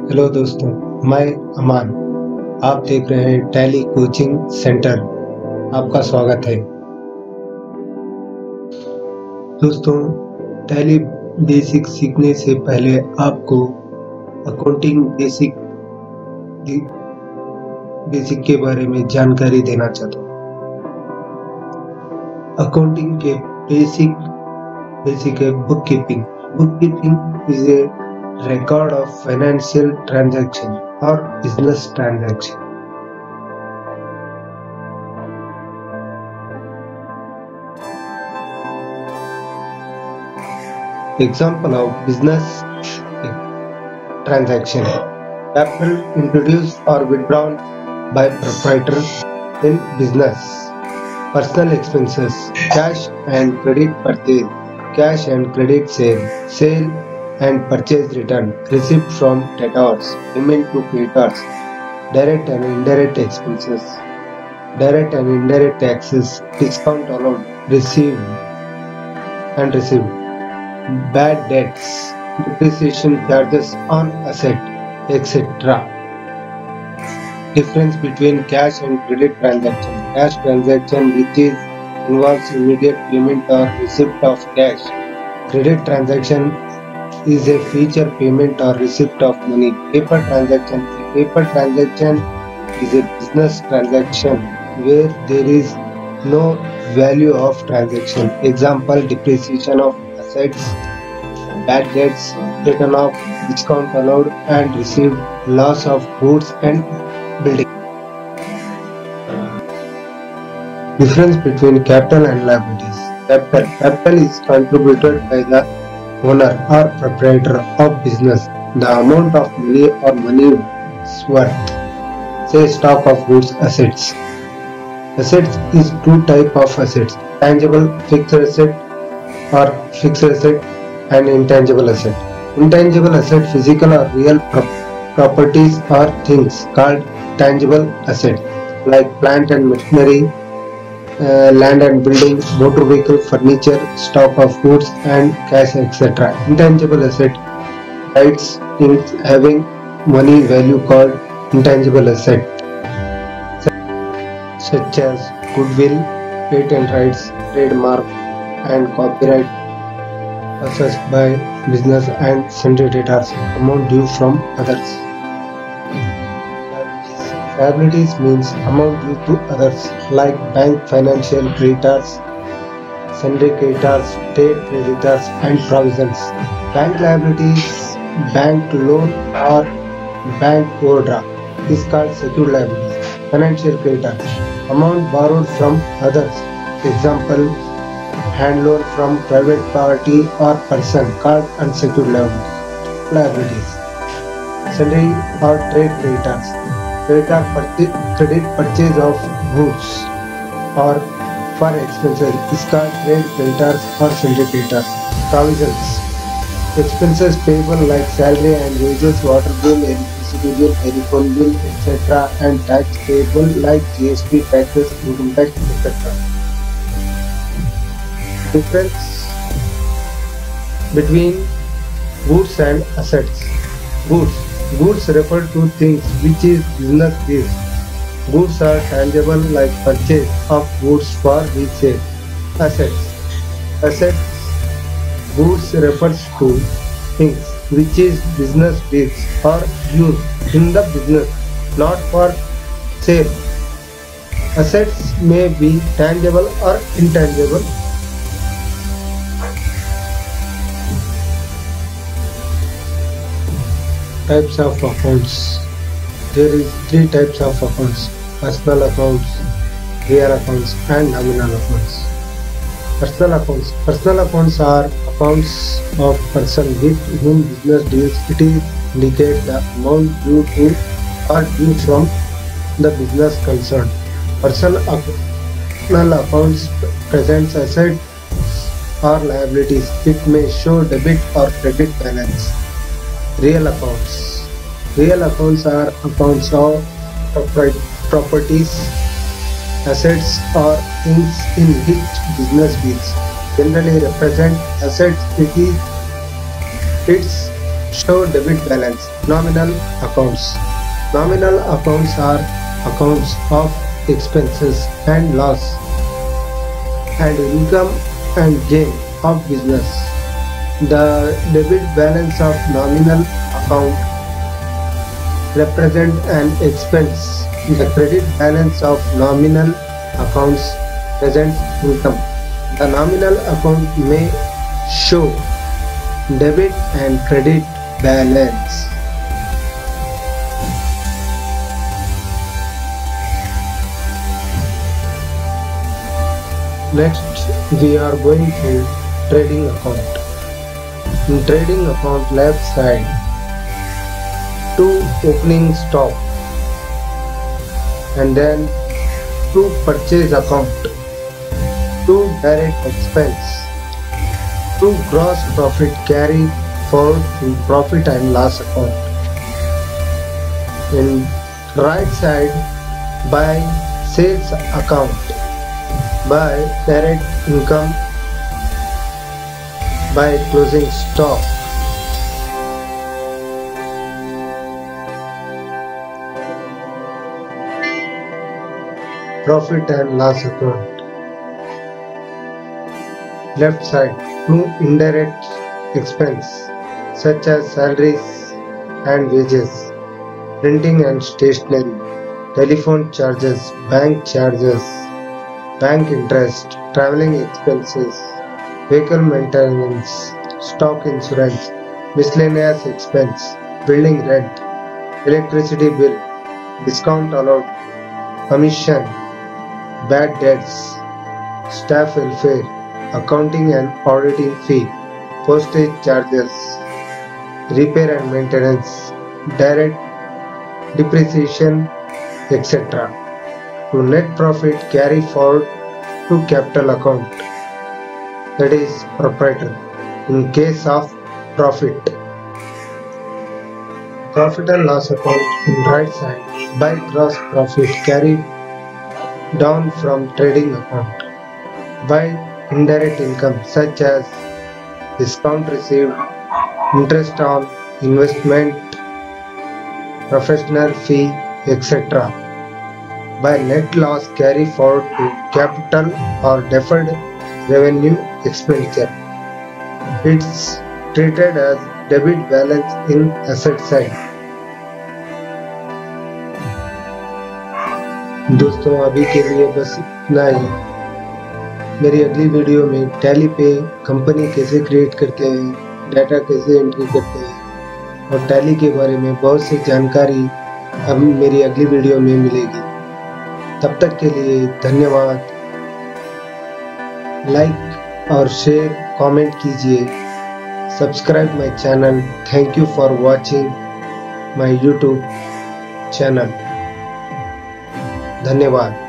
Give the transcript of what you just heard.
Hello दोस्तों, मैं अमान। आप देख रहे हैं टैली कोचिंग सेंटर। आपका स्वागत है। दोस्तों, टैली बेसिक सीखने से पहले आपको अकाउंटिंग बेसिक के बारे में जानकारी देना चाहता हूँ। अकाउंटिंग के बेसिक है book keeping. Book keeping is a record of financial transaction or business transaction. Example of business transaction: capital introduced or withdrawn by proprietor in business. Personal expenses: cash and credit purchase, cash and credit sale and purchase return, receipt from debtors, payment to creditors. Direct and indirect expenses: direct and indirect taxes, discount allowed, received. Bad debts, depreciation charges on asset, etc. Difference between cash and credit transaction: cash transaction which involves immediate payment or receipt of cash. Credit transaction is a future payment or receipt of money. Paper transaction: a paper transaction is a business transaction where there is no value of transaction. Example: depreciation of assets, bad debts, return of discount allowed and received, loss of goods and building. Difference between capital and liabilities: capital is contributed by the owner or proprietor of business. The amount of money or money's worth. Say stock of goods. Assets. Assets is two type of assets: tangible fixed asset or fixed asset and intangible asset. Intangible asset: physical or real properties or things called tangible asset, like plant and machinery, land and building, motor vehicle, furniture, stock of goods and cash, etc. Intangible asset: rights, things having money value called intangible asset, such as goodwill, patent rights, trademark and copyright possessed by business and sundry debtors, amount due from others. Liabilities means amount due to others, like bank financial creditors, sundry creditors, state creditors and provisions. Bank liabilities: bank loan or bank overdraft is called secured liabilities. Financial creditors: amount borrowed from others. Example: hand loan from private party or person called unsecured liabilities. Sundry or trade creditors: credit purchase of goods or for expenses is called trade creditors or sundry creditors. Provisions: expenses payable like salary and wages, water bill, electricity bill, telephone bill, etc. and tax payable like GST, taxes, income tax, etc. Difference between goods and assets. Goods refer to things which is business is. Goods are tangible like purchase of goods for resale. Assets. Goods refers to things which is business deeds or used in the business, not for sale. Assets may be tangible or intangible. Types of accounts. There is three types of accounts: personal accounts, real accounts and nominal accounts. Personal accounts are accounts of person with whom business deals. It indicates the amount due to or due from the business concerned. Personal accounts presents assets or liabilities. It may show debit or credit balance. Real accounts are accounts of properties, assets or things in which business deals. Generally represent assets. Its Show debit balance. Nominal accounts. Nominal accounts are accounts of expenses and loss and income and gain of business. The debit balance of nominal account represent an expense. The credit balance of nominal accounts presents income. The nominal account may show debit and credit balance. Next, we are going to trading account. In trading account left side, to opening stock and then to purchase account, to direct expense, to gross profit carry forward to profit and loss account. In right side, by sales account, by direct income, by closing stock. Profit and loss account. Left side, to indirect expense such as salaries and wages, printing and stationery, telephone charges, bank interest, traveling expenses, vehicle maintenance, stock insurance, miscellaneous expense, building rent, electricity bill, discount allowed, commission, bad debts, staff welfare, accounting and auditing fee, postage charges, repair and maintenance, direct depreciation, etc. To net profit carry forward to capital account, that is proprietor. In case of profit, profit and loss account in right side, by gross profit carried down from trading account, by indirect income such as discount received, interest on investment, professional fee, etc. By net loss carry forward to capital or deferred revenue expenditure. It's treated as debit balance in asset side. दोस्तों अभी के लिए बस इतना ही। मेरी अगली video में tally पे कंपनी कैसे क्रिएट करते हैं, डाटा कैसे एंट्री करते हैं और टैली के बारे में बहुत सी जानकारी अब मेरी अगली वीडियो में मिलेगी। तब तक के लिए धन्यवाद। लाइक और शेयर कमेंट कीजिए, subscribe my channel. Thank you for watching my YouTube channel. धन्यवाद।